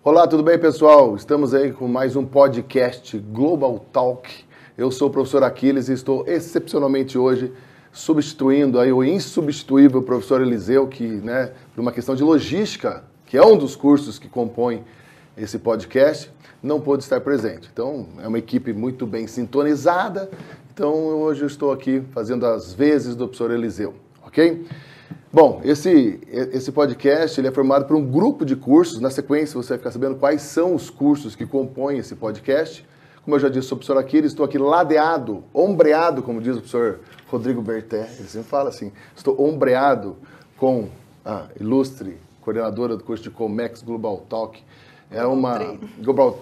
Olá, tudo bem, pessoal? Estamos aí com mais um podcast Global Talk. Eu sou o professor Aquiles e estou excepcionalmente hoje substituindo aí o insubstituível professor Eliseu, que, né, por uma questão de logística, que é um dos cursos que compõe esse podcast, não pôde estar presente. Então, é uma equipe muito bem sintonizada. Então, hoje eu estou aqui fazendo as vezes do professor Eliseu, ok? Bom, esse podcast ele é formado por um grupo de cursos. Na sequência, você vai ficar sabendo quais são os cursos que compõem esse podcast. Como eu já disse, sou o professor Aquiles, estou aqui ladeado, ombreado, como diz o professor Rodrigo Berté. Ele sempre fala assim, estou ombreado com a ilustre coordenadora do curso de Comex Global Talk. É uma Global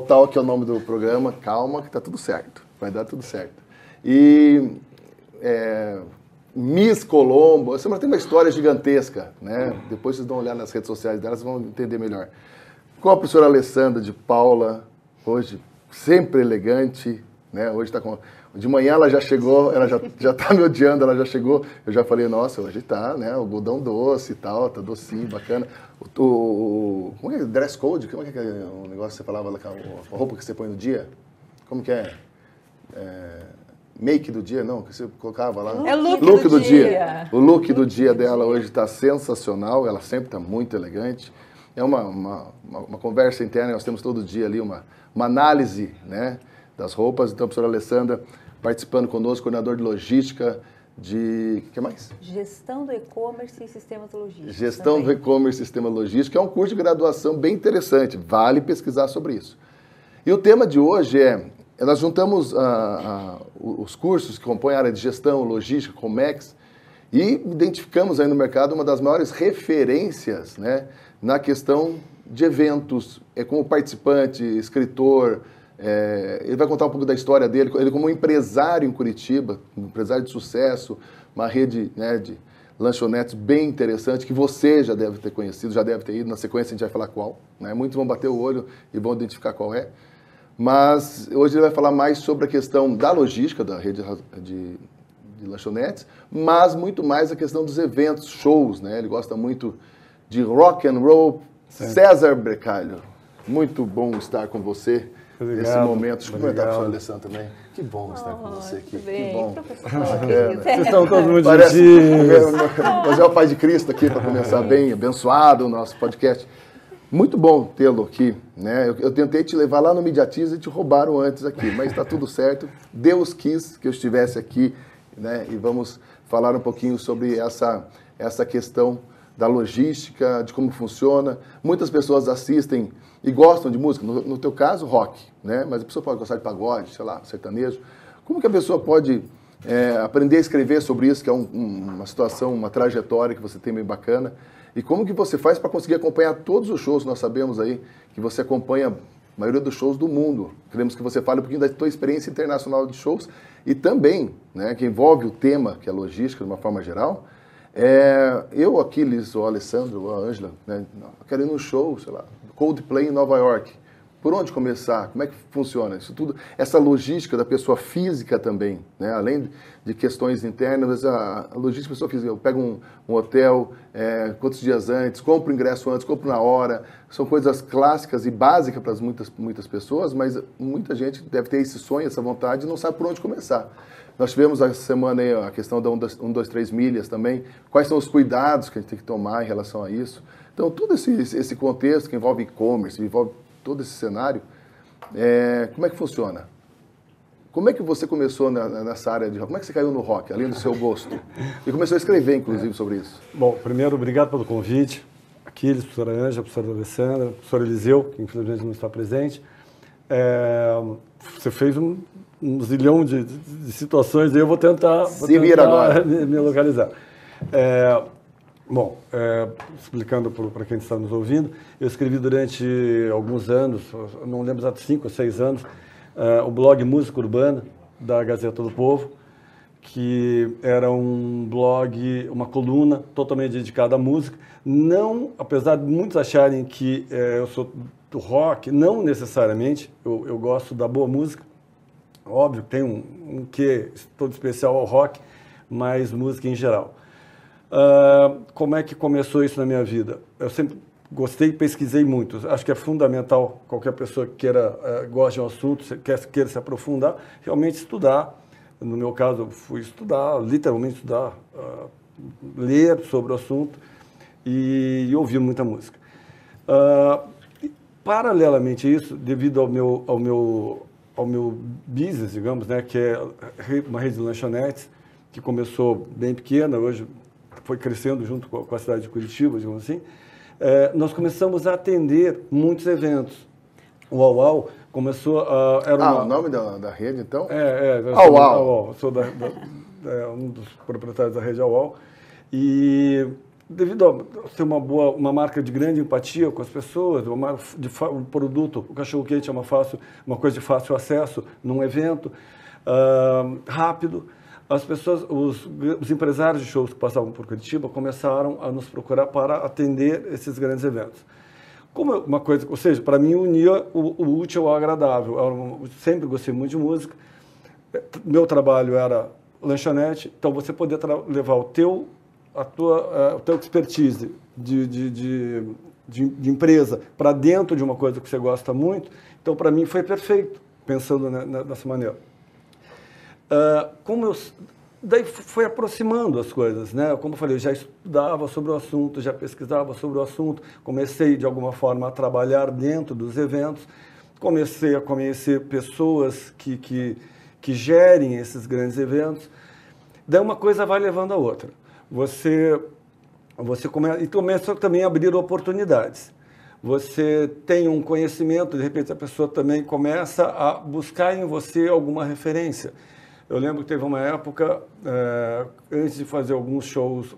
Talk é o nome do programa. Calma que está tudo certo, vai dar tudo certo. E Miss Colombo, essa mulher tem uma história gigantesca, né? Depois vocês dão uma olhada nas redes sociais dela, vocês vão entender melhor. Com a professora Alessandra de Paula, hoje sempre elegante, né? Hoje está com... De manhã ela já chegou, ela já tá me odiando, ela já chegou, eu já falei, nossa, hoje tá, né? O algodão doce e tal, tá docinho, bacana. Como é que é? Dress code? Como é que é o negócio que você falava, a roupa que você põe no dia? Como que é? Make do dia, não, que você colocava lá. É look do dia. O look do dia dela hoje está sensacional, ela sempre está muito elegante. É uma conversa interna, nós temos todo dia ali uma análise, né, das roupas. Então, a professora Alessandra participando conosco, coordenador de logística, o que mais? Gestão do e-commerce e sistemas logísticos. Gestão também. do e-commerce e sistema logístico, é um curso de graduação bem interessante, vale pesquisar sobre isso. E o tema de hoje nós juntamos os cursos que compõem a área de gestão, logística, Comex, e identificamos aí no mercado uma das maiores referências, né, na questão de eventos, como participante, escritor. Ele vai contar um pouco da história dele, ele como empresário em Curitiba, um empresário de sucesso, uma rede, né, de lanchonetes bem interessante, que você já deve ter conhecido, já deve ter ido. Na sequência a gente vai falar qual, né? Muitos vão bater o olho e vão identificar qual é. Mas hoje ele vai falar mais sobre a questão da logística da rede de lanchonetes, mas muito mais a questão dos eventos, shows, né? Ele gosta muito de rock and roll. Certo. César Brecalho, muito bom estar com você nesse momento. Deixa eu comentar com a professora Alessandra também. Que bom estar com você aqui. Bem, que bom. Vocês estão todos muito gentis. Mas é o Pai de Cristo aqui para começar bem, abençoado o nosso podcast. Muito bom tê-lo aqui, né? Eu tentei te levar lá no Mediatiza e te roubaram antes aqui, mas está tudo certo. Deus quis que eu estivesse aqui, né? E vamos falar um pouquinho sobre essa questão da logística, de como funciona. Muitas pessoas assistem e gostam de música, no teu caso, rock, né? Mas a pessoa pode gostar de pagode, sei lá, sertanejo. Como que a pessoa pode aprender a escrever sobre isso, que é uma situação, uma trajetória que você tem bem bacana? E como que você faz para conseguir acompanhar todos os shows? Nós sabemos aí que você acompanha a maioria dos shows do mundo. Queremos que você fale um pouquinho da sua experiência internacional de shows e também, né, que envolve o tema, que é logística, de uma forma geral. Eu, Aquiles, ou a Alessandra, ou a Ângela, né, quero ir num show, sei lá, Coldplay em Nova York. Por onde começar? Como é que funciona isso tudo? Essa logística da pessoa física também, né? Além de questões internas, a logística da pessoa física. Eu pego um hotel, quantos dias antes, compro o ingresso antes, compro na hora. São coisas clássicas e básicas para muitas pessoas, mas muita gente deve ter esse sonho, essa vontade e não sabe por onde começar. Nós tivemos essa semana aí a questão da 1, 2, 3 milhas também. Quais são os cuidados que a gente tem que tomar em relação a isso? Então, todo esse contexto que envolve e-commerce, envolve todo esse cenário, como é que funciona? Como é que você começou nessa área de rock? Como é que você caiu no rock, além do seu gosto? E começou a escrever, inclusive, sobre isso. Bom, primeiro, obrigado pelo convite. Aquiles, professora Ângela, professora Alessandra, professor Eliseu, que infelizmente não está presente. Você fez um zilhão de situações, e eu vou tentar agora me localizar. Bom, explicando para quem está nos ouvindo, eu escrevi durante alguns anos, não lembro exato, 5 ou 6 anos, o blog Música Urbana, da Gazeta do Povo, que era um blog, uma coluna totalmente dedicada à música. Não, apesar de muitos acharem que eu sou do rock, não necessariamente, eu gosto da boa música. Óbvio que tem um quê todo especial ao rock, mas música em geral. Como é que começou isso na minha vida? Eu sempre gostei e pesquisei muito. Acho que é fundamental qualquer pessoa que goste de um assunto, queira se aprofundar, realmente estudar. No meu caso, eu fui estudar, literalmente estudar, ler sobre o assunto e ouvir muita música. Paralelamente a isso, devido ao meu business, digamos, né, que é uma rede de lanchonetes, que começou bem pequena, hoje foi crescendo junto com a cidade de Curitiba, digamos assim, nós começamos a atender muitos eventos. O Uau começou a... o nome da rede, então? Eu sou um dos proprietários da rede Uau. E devido a ser uma marca de grande empatia com as pessoas, um produto, o cachorro-quente é uma coisa de fácil acesso num evento, rápido. As pessoas, os empresários de shows que passavam por Curitiba começaram a nos procurar para atender esses grandes eventos. Como uma coisa, ou seja, para mim unia o útil ao agradável. Eu sempre gostei muito de música. Meu trabalho era lanchonete, então você poder levar o teu expertise de empresa para dentro de uma coisa que você gosta muito, então para mim foi perfeito, pensando dessa maneira. Daí foi aproximando as coisas, né? Como eu falei, eu já estudava sobre o assunto, já pesquisava sobre o assunto, comecei de alguma forma a trabalhar dentro dos eventos, comecei a conhecer pessoas que gerem esses grandes eventos. Daí uma coisa vai levando a outra. Você começa também a abrir oportunidades. Você tem um conhecimento, de repente a pessoa também começa a buscar em você alguma referência. Eu lembro que teve uma época, antes de fazer alguns shows,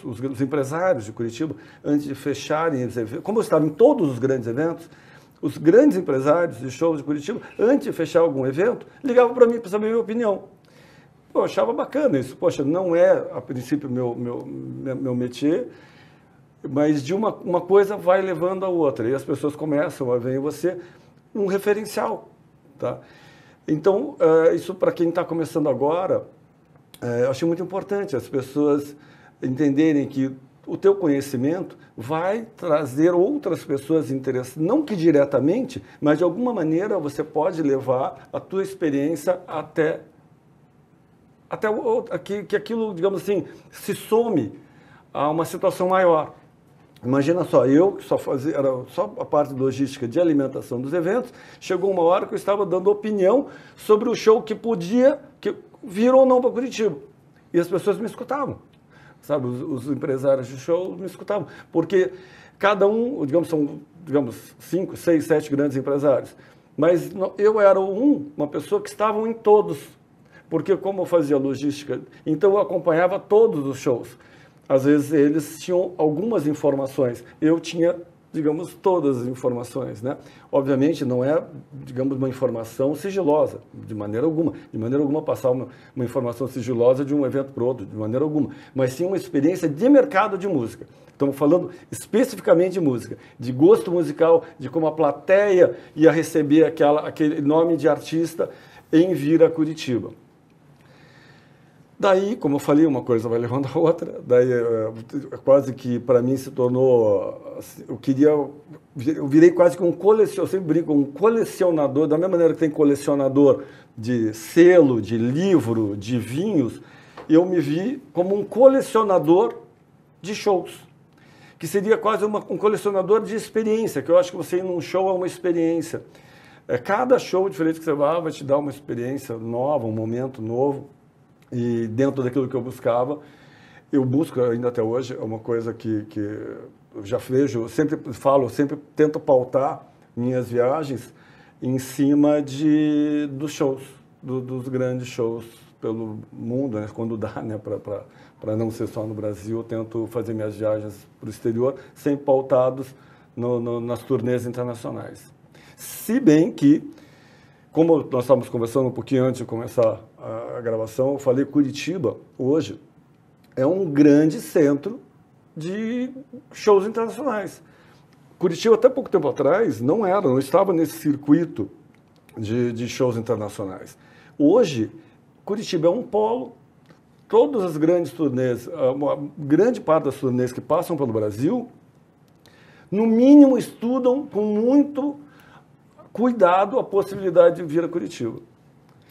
os empresários de Curitiba, antes de fecharem os eventos, como eu estava em todos os grandes eventos, os grandes empresários de shows de Curitiba, antes de fechar algum evento, ligavam para mim para saber a minha opinião. Eu achava bacana isso. Poxa, não é, a princípio, meu métier, mas de uma coisa vai levando a outra. E as pessoas começam a ver em você um referencial. Tá? Então, isso para quem está começando agora, eu achei muito importante as pessoas entenderem que o teu conhecimento vai trazer outras pessoas interessadas, não que diretamente, mas de alguma maneira você pode levar a tua experiência até que aquilo, digamos assim, se some a uma situação maior. Imagina só, eu que era só a parte logística de alimentação dos eventos, chegou uma hora que eu estava dando opinião sobre o show que vir ou não para Curitiba. E as pessoas me escutavam, sabe? Os empresários de show me escutavam, porque cada um, são 5, 6, 7 grandes empresários, mas eu era uma pessoa que estava em todos, porque como eu fazia logística, então eu acompanhava todos os shows. Às vezes eles tinham algumas informações, eu tinha, todas as informações, né? Obviamente não é, uma informação sigilosa, de maneira alguma passar uma informação sigilosa de um evento para o outro, de maneira alguma, mas sim uma experiência de mercado de música. Estamos falando especificamente de música, de gosto musical, de como a plateia ia receber aquele nome de artista em vir a Curitiba. Daí, como eu falei, uma coisa vai levando a outra, daí quase que para mim se tornou, assim, eu virei quase que eu sempre brinco, um colecionador, da mesma maneira que tem colecionador de selo, de livro, de vinhos, eu me vi como um colecionador de shows, que seria quase um colecionador de experiência, que eu acho que você ir num show é uma experiência. Cada show diferente que você vai te dar uma experiência nova, um momento novo. E dentro daquilo que eu buscava, eu busco ainda até hoje, é uma coisa que eu já vejo, eu sempre tento pautar minhas viagens em cima dos shows, dos grandes shows pelo mundo, né, quando dá, né, para não ser só no Brasil, eu tento fazer minhas viagens para o exterior, sempre pautados nas turnês internacionais. Se bem que como nós estávamos conversando um pouquinho antes de começar a gravação, eu falei que Curitiba, hoje, é um grande centro de shows internacionais. Curitiba, até pouco tempo atrás, não estava nesse circuito de shows internacionais. Hoje, Curitiba é um polo. Todas as grandes turnês, uma grande parte das turnês que passam pelo Brasil, no mínimo estudam com muito cuidado a possibilidade de vir a Curitiba.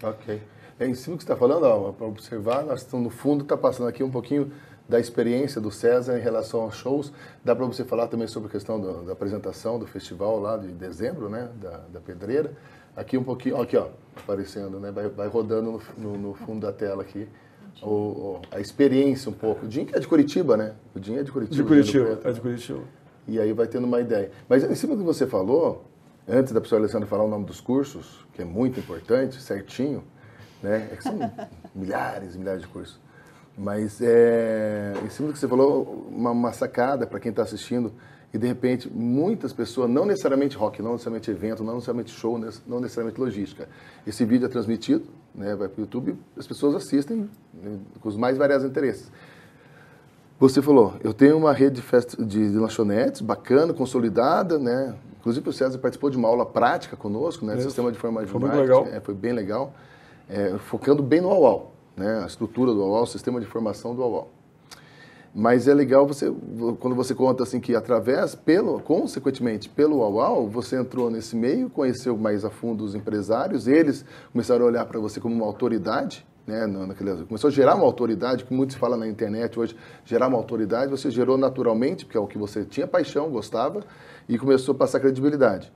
Ok. Em cima do que você está falando, para observar, nós estamos no fundo, está passando aqui um pouquinho da experiência do César em relação aos shows. Dá para você falar também sobre a questão da apresentação do festival lá de dezembro, né, da Pedreira. Aqui um pouquinho, aqui ó, aparecendo, né, vai rodando no fundo da tela aqui. A experiência um pouco. O Jim que é de Curitiba, né? O Jim é de Curitiba. De Curitiba, é de Curitiba. E aí vai tendo uma ideia. Mas em cima do que você falou, antes da professora Alessandra falar o nome dos cursos, que é muito importante, certinho, né? É que são milhares e milhares de cursos. Mas em cima do que você falou, uma sacada para quem está assistindo, e de repente muitas pessoas, não necessariamente rock, não necessariamente evento, não necessariamente show, não necessariamente logística. Esse vídeo é transmitido, né, vai para o YouTube, as pessoas assistem, né, com os mais variados interesses. Você falou, eu tenho uma rede de lanchonetes bacana, consolidada, né? Inclusive o César participou de uma aula prática conosco, né? Sistema de formação de marketing. Muito legal. Foi bem legal, focando bem no UAU, né? A estrutura do UAU, o sistema de formação do UAU. Mas é legal quando você conta assim que consequentemente, pelo UAU, você entrou nesse meio, conheceu mais a fundo os empresários, eles começaram a olhar para você como uma autoridade, né? Começou a gerar uma autoridade, que muito se fala na internet hoje, gerar uma autoridade, você gerou naturalmente, porque é o que você tinha paixão, gostava, e começou a passar credibilidade.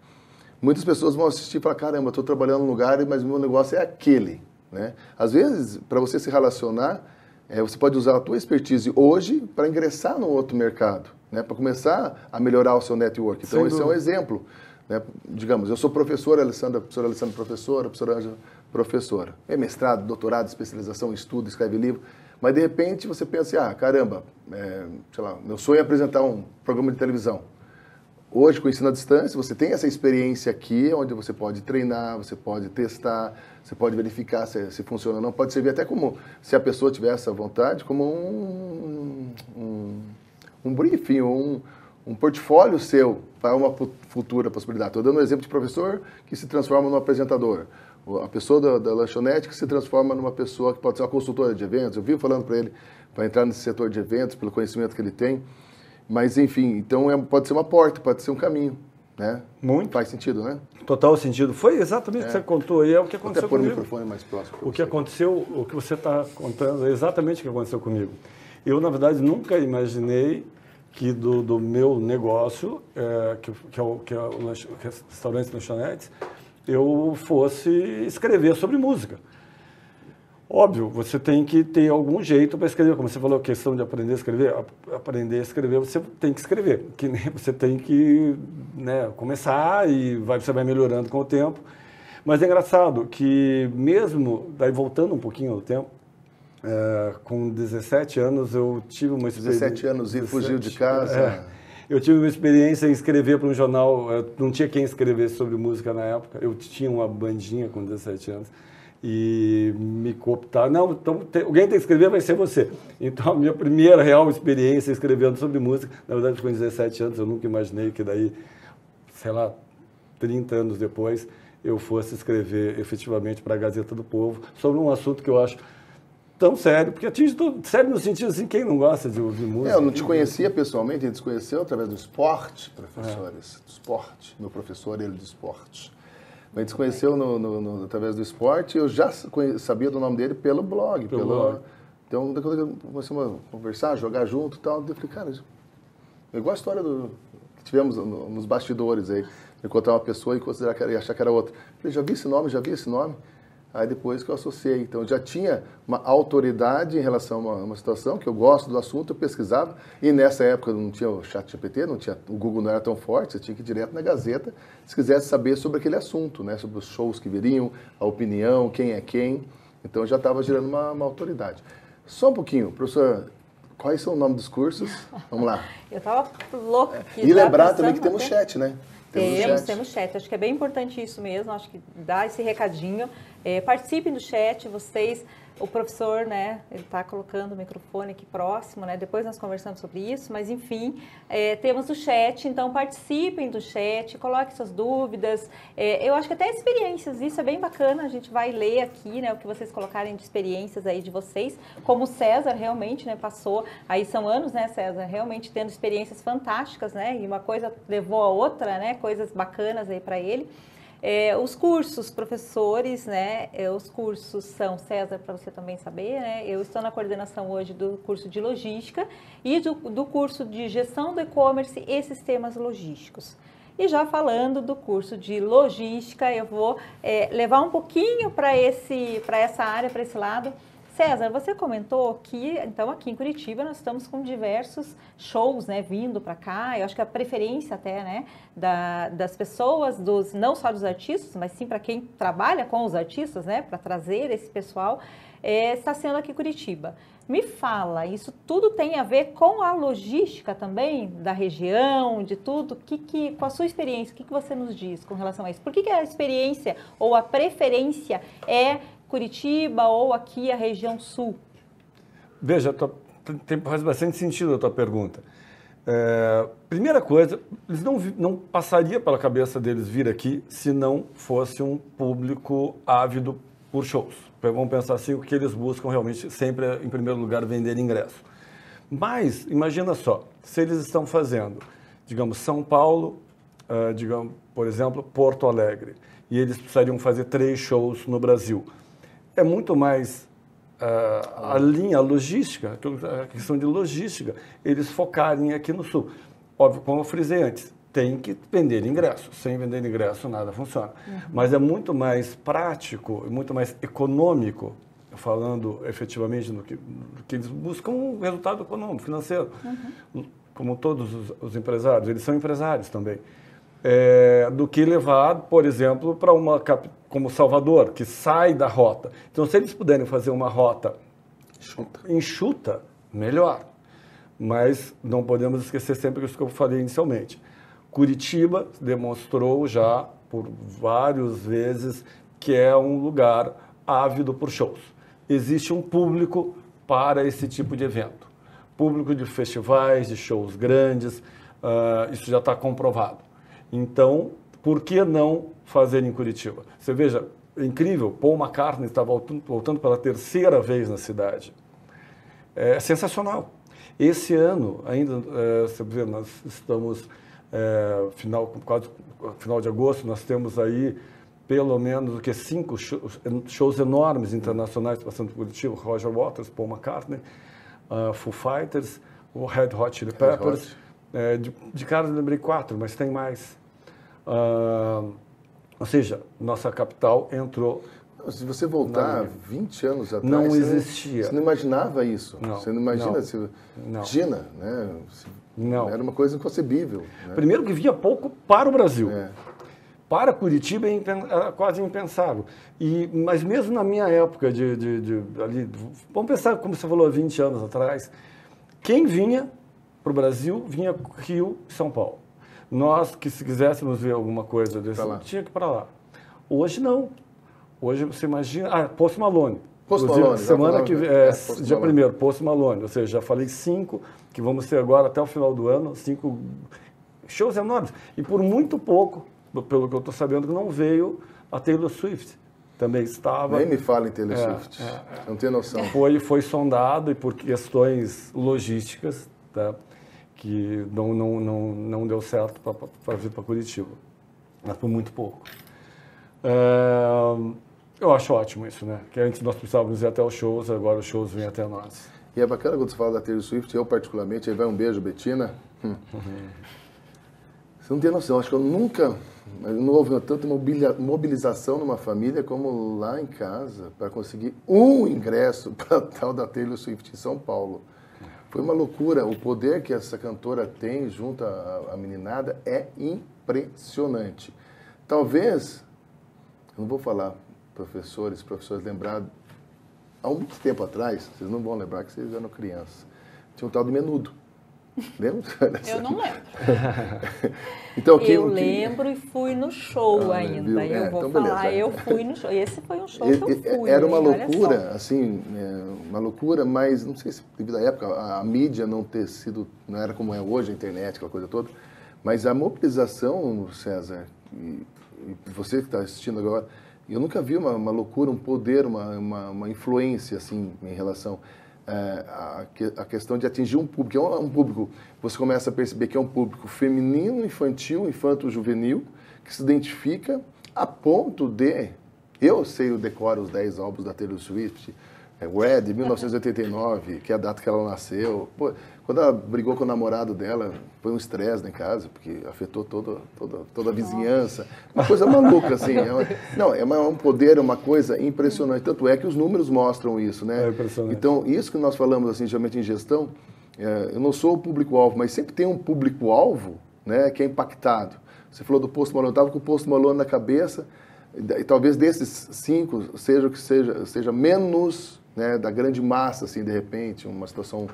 Muitas pessoas vão assistir e falar, caramba, estou trabalhando num lugar, mas o meu negócio é aquele, né? Às vezes, para você se relacionar, você pode usar a tua expertise hoje para ingressar no outro mercado, né? Para começar a melhorar o seu network. Então, esse é um exemplo. Né? Digamos, eu sou professora Alessandra professora, professora Ângela professora. É mestrado, doutorado, especialização, estudo, escreve livro. Mas, de repente, você pensa assim, caramba, sei lá, meu sonho é apresentar um programa de televisão. Hoje, com o ensino à distância, você tem essa experiência aqui, onde você pode treinar, você pode testar, você pode verificar se funciona ou não. Pode servir até como, se a pessoa tiver essa vontade, como um briefing, um portfólio seu para uma futura possibilidade. Estou dando um exemplo de professor que se transforma num apresentador. A pessoa da lanchonete que se transforma numa pessoa que pode ser uma consultora de eventos. Eu vivo falando para ele para entrar nesse setor de eventos, pelo conhecimento que ele tem. Mas, enfim, então pode ser uma porta, pode ser um caminho, né? Muito. Faz sentido, né? Total sentido. Foi exatamente o que você contou e é o que aconteceu comigo. Até pôr o microfone mais próximo. O que aconteceu, o que você está contando é exatamente o que aconteceu comigo. Eu, na verdade, nunca imaginei que do meu negócio, que é o restaurante e lanchonetes, eu fosse escrever sobre música. Óbvio, você tem que ter algum jeito para escrever. Como você falou, a questão de aprender a escrever. Aprender a escrever, você tem que escrever. Você tem que, né, começar e você vai melhorando com o tempo. Mas é engraçado que mesmo, daí voltando um pouquinho ao tempo, com 17 anos eu tive uma experiência... 17 anos e fugiu de casa. Eu tive uma experiência em escrever para um jornal, não tinha quem escrevesse sobre música na época. Eu tinha uma bandinha com 17 anos. E me cooptaram, não, então alguém tem que escrever, vai ser você. Então a minha primeira real experiência escrevendo sobre música, na verdade com 17 anos, eu nunca imaginei que daí, sei lá, 30 anos depois, eu fosse escrever efetivamente para a Gazeta do Povo sobre um assunto que eu acho tão sério, porque atinge todo, sério no sentido assim, quem não gosta de ouvir música? Eu não te conhecia pessoalmente, a gente se conheceu através do esporte, professores, do esporte, meu professor, ele do esporte. A gente se conheceu através do esporte, eu já sabia do nome dele pelo blog. Então, quando começamos a conversar, jogar junto e tal, eu falei, cara, igual a história que tivemos nos bastidores aí, encontrar uma pessoa e considerar que era, e achar que era outra. Eu falei, já vi esse nome. Aí depois que eu associei. Então, eu já tinha uma autoridade em relação a uma situação, que eu gosto do assunto, eu pesquisava. E nessa época não tinha o ChatGPT, o Google não era tão forte, você tinha que ir direto na Gazeta, se quisesse saber sobre aquele assunto, né? Sobre os shows que viriam, a opinião, quem é quem. Então, eu já estava gerando uma autoridade. Só um pouquinho, professor, quais são o nome dos cursos? Vamos lá. Eu estava louca aqui. E lembrar também que temos chat, né? Temos chat. Acho que é bem importante isso mesmo. Acho que dá esse recadinho. Participem do chat, vocês. O professor, né, ele está colocando o microfone aqui próximo, né? Depois nós conversamos sobre isso, mas enfim, temos o chat, então participem do chat, coloquem suas dúvidas. Eu acho que até experiências, isso é bem bacana, a gente vai ler aqui, né, o que vocês colocarem de experiências aí de vocês, como o César realmente, né, passou, aí são anos, né, César, realmente tendo experiências fantásticas, né, e uma coisa levou a outra, né, coisas bacanas aí para ele. Os cursos, professores, né? Os cursos são, César, para você também saber, né? Eu estou na coordenação hoje do curso de logística e do curso de gestão do e-commerce e sistemas logísticos. E já falando do curso de logística, eu vou levar um pouquinho para essa área, para esse lado. César, você comentou que, então, aqui em Curitiba nós estamos com diversos shows, né, vindo para cá. Eu acho que a preferência até, né, das pessoas, não só dos artistas, mas sim para quem trabalha com os artistas, né, para trazer esse pessoal, está sendo aqui em Curitiba. Me fala, isso tudo tem a ver com a logística também da região, de tudo? Com a sua experiência, o que você nos diz com relação a isso? Por que a experiência ou a preferência é Curitiba ou aqui a região sul? Veja, faz bastante sentido a tua pergunta. Primeira coisa, eles não passaria pela cabeça deles vir aqui se não fosse um público ávido por shows. Vamos pensar assim, o que eles buscam realmente sempre é, em primeiro lugar, vender ingresso. Mas, imagina só, se eles estão fazendo, digamos, São Paulo, digamos, por exemplo, Porto Alegre, e eles precisariam fazer 3 shows no Brasil. É muito mais a linha logística, a questão de logística, eles focarem aqui no Sul. Óbvio, como eu frisei antes, tem que vender ingresso. Sem vender ingresso, nada funciona. Mas é muito mais prático, muito mais econômico, falando efetivamente do que eles buscam um resultado econômico, financeiro. Como todos os empresários, eles são empresários também. Do que levar, por exemplo, para uma capital como Salvador, que sai da rota. Então, se eles puderem fazer uma rota enxuta, melhor. Mas não podemos esquecer sempre isso que eu falei inicialmente. Curitiba demonstrou já por várias vezes que é um lugar ávido por shows. Existe um público para esse tipo de evento. Público de festivais, de shows grandes, isso já está comprovado. Então, por que não fazer em Curitiba? Você veja, é incrível, Paul McCartney está voltando pela 3ª vez na cidade. É sensacional. Esse ano, ainda, você vê, nós estamos, quase final de agosto, nós temos aí pelo menos 5 shows enormes internacionais passando por Curitiba, Roger Waters, Paul McCartney, Foo Fighters, o Red Hot Chili Peppers. De cara eu lembrei 4, mas tem mais. Ou seja, nossa capital entrou... Se você voltar 20 anos atrás, não existia. Você não imaginava isso. Não, você não imagina, imagina, né? Não. Era uma coisa inconcebível. Né? Primeiro que vinha pouco para o Brasil. Para Curitiba era quase impensável. Mas mesmo na minha época ali, vamos pensar como você falou há 20 anos atrás, quem vinha para o Brasil vinha Rio e São Paulo. Nós, que se quiséssemos ver alguma coisa desse, tinha que ir para lá. Hoje não. Hoje você imagina... Post Malone. Post Malone. Semana que vem, dia 1º, Post Malone. Ou seja, já falei 5, que vamos ter agora até o final do ano, 5 shows enormes. E por muito pouco, pelo que eu estou sabendo, que não veio a Taylor Swift. Também estava... Nem me fala em Taylor Swift. Não tem noção. Foi sondado e por questões logísticas, tá? Que não deu certo para vir para Curitiba, mas por muito pouco. Eu acho ótimo isso, né? Que antes nós precisávamos ir até os shows, agora os shows vêm até nós. E é bacana quando você fala da Taylor Swift, eu particularmente, aí vai um beijo, Betina. Você não tem noção, acho que eu nunca, não houve tanta mobilização numa família como lá em casa, para conseguir um ingresso para a tal da Taylor Swift em São Paulo. Foi uma loucura. O poder que essa cantora tem junto à meninada é impressionante. Talvez, eu não vou falar professores lembrar, há muito tempo atrás, vocês não vão lembrar que vocês eram crianças, tinha um tal de Menudo. Lembra? Eu não lembro. Então, Eu lembro e fui no show viu? ainda. Eu vou então falar, beleza. eu fui no show. Esse foi um show que eu fui. Era uma hein? Olha loucura, só. assim, uma loucura, mas não sei se devido à época, a mídia não ter sido, não era como é hoje, a internet, aquela coisa toda, mas a mobilização, César, e você que está assistindo agora, eu nunca vi uma loucura, um poder, uma influência, assim, em relação a questão de atingir um público. É um público, você começa a perceber que é um público feminino, infantil, infanto-juvenil, que se identifica a ponto de... Eu decoro os 10 álbuns da Taylor Swift, Red, 1989, que é a data que ela nasceu. Pô, quando ela brigou com o namorado dela, foi um estresse em casa, porque afetou toda a vizinhança. Uma coisa maluca, assim. É um poder, uma coisa impressionante. Tanto é que os números mostram isso, né? É impressionante. Então, isso que nós falamos, assim, geralmente em gestão, eu não sou o público-alvo, mas sempre tem um público-alvo, né, que é impactado. Você falou do Post Malone, eu estava com o Post Malone na cabeça, e talvez desses 5 seja menos, né, da grande massa, assim, de repente, uma situação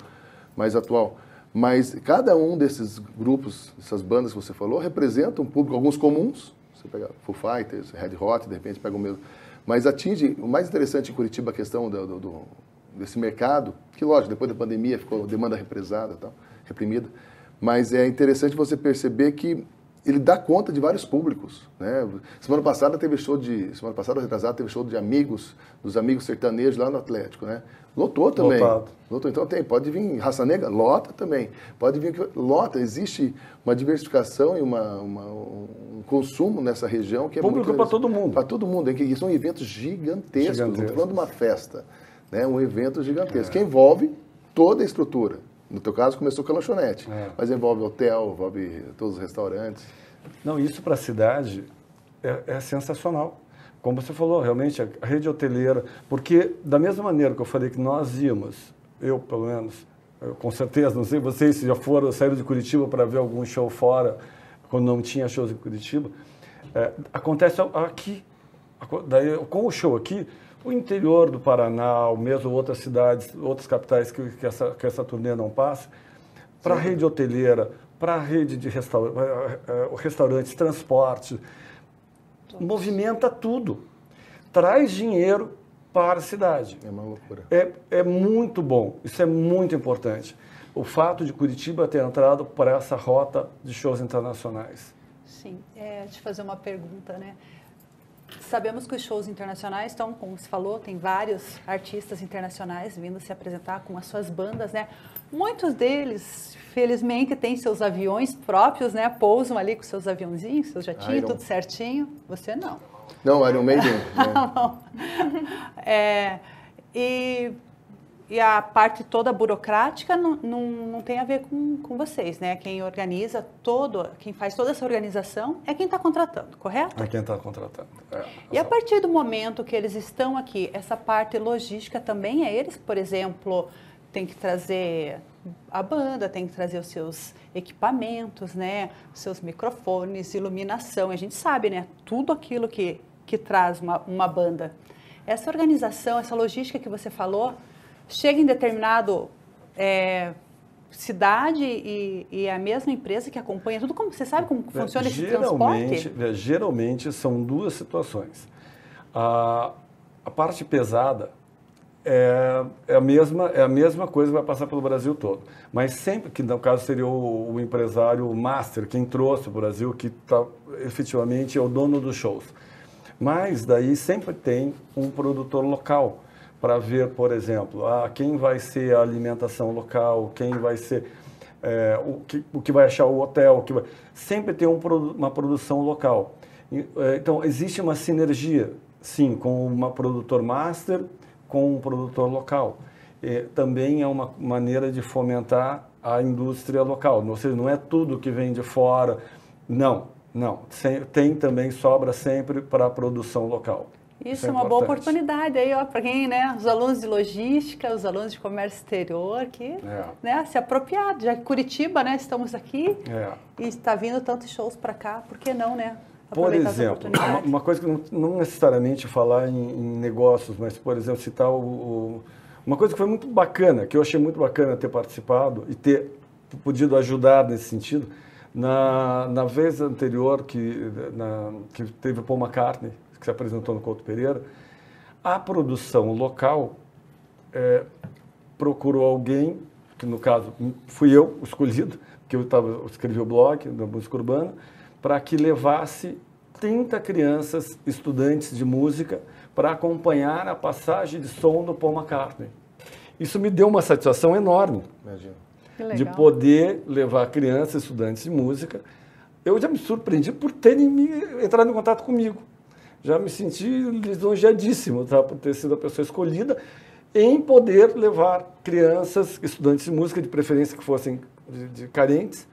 mais atual. Mas cada um desses grupos, essas bandas que você falou, representa um público, alguns comuns, você pega Foo Fighters, Red Hot, de repente pega o mesmo, mas atinge, o mais interessante em Curitiba, a questão desse mercado, que lógico, depois da pandemia ficou demanda represada, tal, reprimida, mas é interessante você perceber que ele dá conta de vários públicos, né? Semana passada retrasada, teve show de amigos, dos amigos sertanejos lá no Atlético, né? Lotou também. Lotou, então pode vir Raça Negra, lota também. Pode vir, lota, existe uma diversificação e um consumo nessa região que é público para todo mundo. Para todo mundo, que são eventos gigantescos. Não estou falando de uma festa, né? Um evento gigantesco, que envolve toda a estrutura. No teu caso, começou com a lanchonete, mas envolve hotel, envolve todos os restaurantes. Não, isso para a cidade é sensacional. Como você falou, realmente, a rede hoteleira, porque da mesma maneira que eu falei que nós íamos, eu pelo menos, com certeza, não sei vocês se já saíram de Curitiba para ver algum show fora, quando não tinha shows em Curitiba, acontece aqui. Daí, com o show aqui, o interior do Paraná, ou mesmo outras cidades, outras capitais que essa turnê não passa, para a rede hoteleira, para a rede de restaurantes, transporte, movimenta tudo. Traz dinheiro para a cidade. É uma loucura. É muito bom, isso é muito importante. O fato de Curitiba ter entrado para essa rota de shows internacionais. Sim, te fazer uma pergunta, né? Sabemos que os shows internacionais estão, como você falou, tem vários artistas internacionais vindo se apresentar com as suas bandas, né? Muitos deles, felizmente, têm seus aviões próprios, né? Pousam ali com seus aviãozinhos, seus jatinhos, tudo certinho. Você não. Não, Iron Maiden. E a parte toda burocrática não tem a ver com vocês, né? Quem organiza quem faz toda essa organização é quem está contratando, correto? É quem está contratando. E a partir do momento que eles estão aqui, essa parte logística também é eles, por exemplo, tem que trazer a banda, tem que trazer os seus equipamentos, né? Os seus microfones, iluminação. A gente sabe, né? Tudo aquilo que traz uma banda. Essa organização, essa logística que você falou, chega em determinado cidade e a mesma empresa que acompanha tudo. Como você sabe como funciona esse transporte? Geralmente são duas situações. A parte pesada é a mesma coisa que vai passar pelo Brasil todo. Mas sempre que, no caso, seria o empresário master, quem trouxe o Brasil, que efetivamente é o dono dos shows. Mas daí sempre tem um produtor local para ver, por exemplo, quem vai ser a alimentação local, quem vai ser o que vai achar o hotel, sempre tem uma produção local. Então, existe uma sinergia, sim, com uma produtor master, com um produtor local. Também é uma maneira de fomentar a indústria local. Ou seja, não é tudo que vem de fora. Não. Tem também, sobra sempre para a produção local. Isso é uma boa oportunidade aí, ó, para quem, né, os alunos de logística, os alunos de comércio exterior, né, se apropriar, já que Curitiba, né, estamos aqui e está vindo tantos shows para cá, por que não, né? Por exemplo, uma coisa que não necessariamente falar em negócios, mas, por exemplo, citar uma coisa que foi muito bacana, que eu achei muito bacana ter participado e ter podido ajudar nesse sentido. Na vez anterior que teve o Paul McCartney, que se apresentou no Couto Pereira, a produção local procurou alguém, que no caso fui eu, o escolhido, que eu escrevi o blog da música urbana, para que levasse 30 crianças, estudantes de música, para acompanhar a passagem de som do Paul McCartney. Isso me deu uma satisfação enorme. Imagina. De poder levar crianças, estudantes de música. Eu já me surpreendi por terem entrado em contato comigo. Já me senti lisonjeadíssimo, tá, por ter sido a pessoa escolhida em poder levar crianças, estudantes de música, de preferência que fossem de carentes,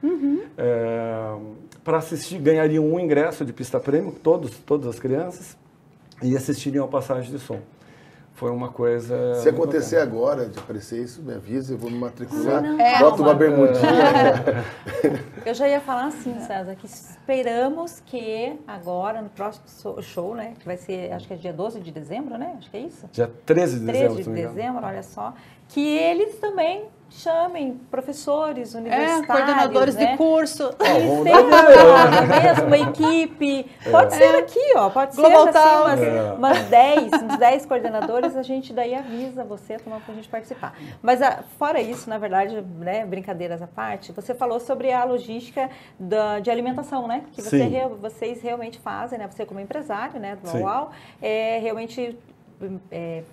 para assistir. Ganhariam um ingresso de pista prêmio, todas as crianças, e assistiriam a passagem de som. Foi uma coisa... Se acontecer agora, de aparecer isso, me avisa, eu vou me matricular, Não, boto uma bermudinha. Eu já ia falar assim, César, que esperamos que agora, no próximo show, né, que vai ser, acho que é dia 12 de dezembro, né? Acho que é isso? Dia 13 de dezembro, 13 de dezembro, olha só. Que eles também chamem professores universitários, coordenadores né? de curso. Mesmo, uma equipe. Pode ser aqui, ó. Pode Global ser Town. uns 10 coordenadores, a gente daí avisa você para a gente participar. Mas fora isso, na verdade, né, brincadeiras à parte, você falou sobre a logística de alimentação, né? Que vocês realmente fazem, né? Você como empresário, né, do UAU, realmente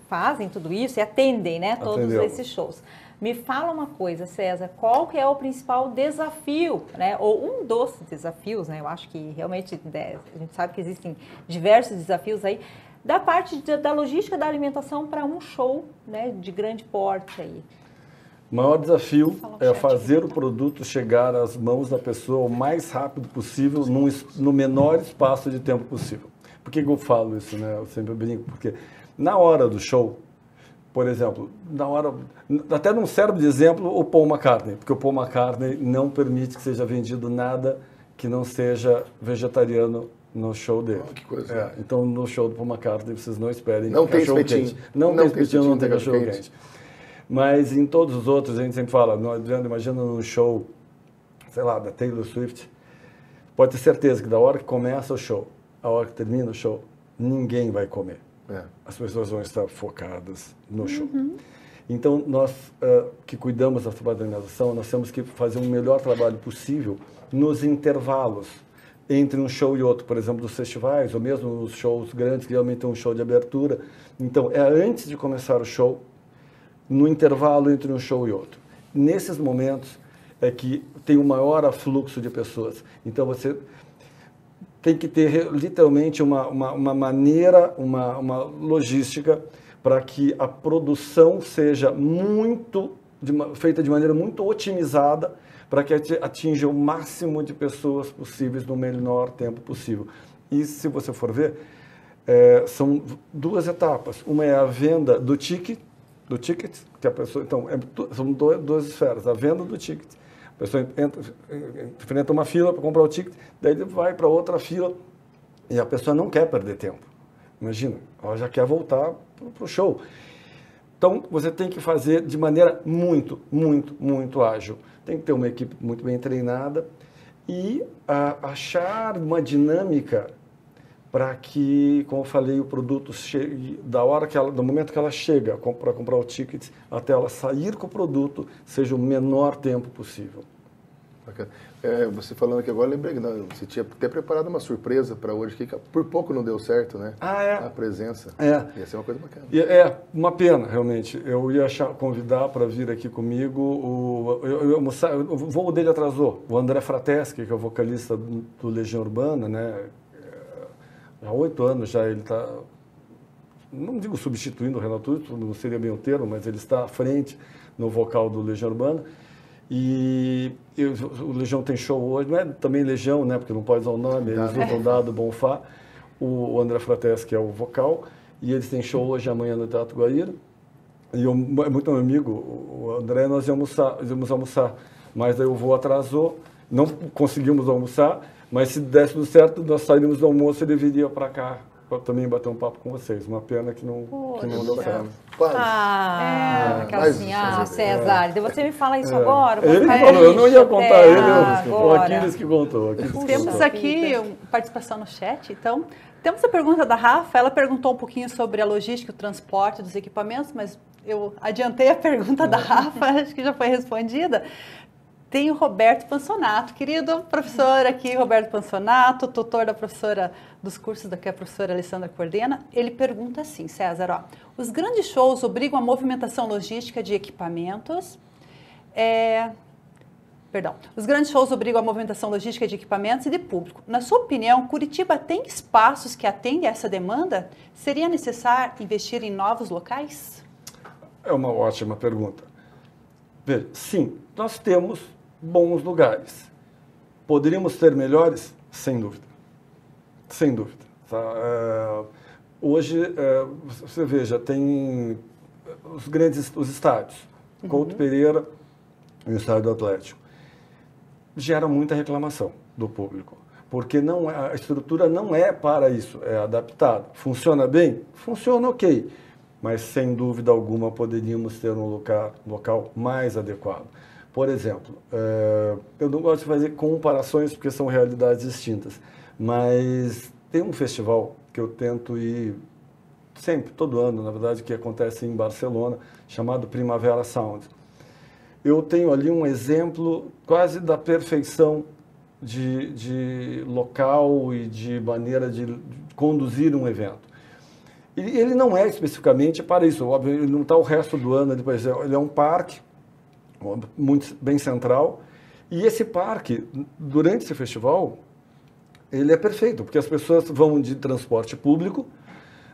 fazem tudo isso e atendem, né, todos esses shows. Me fala uma coisa, César, qual que é o principal desafio, né, ou um dos desafios, né, eu acho que realmente a gente sabe que existem diversos desafios aí, da parte da logística da alimentação para um show, né, de grande porte aí. O maior desafio é fazer o produto chegar às mãos da pessoa o mais rápido possível, no menor espaço de tempo possível. Por que eu falo isso, né? Eu sempre brinco, porque na hora do show, por exemplo, até não serve de exemplo o Paul McCartney, porque o Paul McCartney não permite que seja vendido nada que não seja vegetariano no show dele. Que coisa. Então, no show do Paul McCartney, vocês não esperem não tem cachorro espetinho. quente. Não tem espetinho, não tem cachorro quente. Mas em todos os outros, a gente sempre fala, imagina num show, sei lá, da Taylor Swift, pode ter certeza que da hora que começa o show, a hora que termina o show, ninguém vai comer. As pessoas vão estar focadas no show. Então, nós que cuidamos da padronização, nós temos que fazer um melhor trabalho possível nos intervalos entre um show e outro, por exemplo, dos festivais, ou mesmo nos shows grandes, que realmente tem um show de abertura. Então, é antes de começar o show, no intervalo entre um show e outro. Nesses momentos é que tem o maior afluxo de pessoas. Então, você tem que ter literalmente uma maneira, uma logística para que a produção seja feita de maneira muito otimizada para que atinja o máximo de pessoas possíveis no menor tempo possível. E se você for ver, são duas etapas. Uma é a venda do ticket, que a pessoa... Então, são duas esferas. A venda do ticket. A pessoa enfrenta uma fila para comprar o ticket, daí ele vai para outra fila e a pessoa não quer perder tempo. Imagina, ela já quer voltar para o show. Então, você tem que fazer de maneira muito, muito, muito ágil. Tem que ter uma equipe muito bem treinada e achar uma dinâmica para que, como eu falei, o produto chegue, do momento que ela chega para comprar o ticket, até ela sair com o produto, seja o menor tempo possível. Bacana. Você falando aqui agora, lembrei que você tinha até preparado uma surpresa para hoje, que por pouco não deu certo, né? A presença. Ia ser uma coisa bacana. Uma pena, realmente. Eu ia convidar para vir aqui comigo, o voo dele atrasou, o André Frateschi, que é o vocalista do Legião Urbana, né? Há 8 anos já ele está, não digo substituindo o Renato Russo, não seria bem o termo, mas ele está à frente no vocal do Legião Urbana. E o Legião tem show hoje, não é também Legião, né, porque não pode usar o nome, eles usam Dado Bonfá, o André Frateschi, que é o vocal, e eles têm show hoje amanhã no Teatro Guaíra. E é muito meu amigo, o André, nós íamos almoçar, mas aí o voo atrasou, não conseguimos almoçar, mas se desse tudo certo, nós sairíamos do almoço e ele viria para cá para também bater um papo com vocês. Uma pena que não deu certo. Quase. Aquela mas assim, isso, César, você me fala isso agora? Vou Ele ficar falou, eu não ia triste contar até ele, o agora. Aquiles que contou. Aquiles que Temos contou. aqui participação no chat, então. Temos a pergunta da Rafa, ela perguntou um pouquinho sobre a logística e o transporte dos equipamentos, mas eu adiantei a pergunta da Rafa, acho que já foi respondida. Tem o Roberto Pansonato, querido professor aqui, Roberto Pansonato, tutor da professora dos cursos que a professora Alessandra coordena. Ele pergunta assim, César, ó, os grandes shows obrigam a movimentação logística de equipamentos. Os grandes shows obrigam a movimentação logística de equipamentos e de público. Na sua opinião, Curitiba tem espaços que atendem a essa demanda? Seria necessário investir em novos locais? É uma ótima pergunta. Veja, sim, nós temos bons lugares. Poderíamos ter melhores? Sem dúvida. Sem dúvida. Tá? Hoje, você veja, tem os estádios. Couto Pereira e o Estádio do Atlético. Gera muita reclamação do público, porque a estrutura não é para isso, é adaptada. Funciona bem? Funciona ok, mas sem dúvida alguma poderíamos ter um local mais adequado. Por exemplo, eu não gosto de fazer comparações porque são realidades distintas, mas tem um festival que eu tento ir sempre, todo ano, na verdade, que acontece em Barcelona, chamado Primavera Sound. Eu tenho ali um exemplo quase da perfeição de local e de maneira de conduzir um evento. Ele não é especificamente para isso, óbvio, ele não está o resto do ano, ele é um parque muito bem central, e esse parque, durante esse festival, ele é perfeito, porque as pessoas vão de transporte público,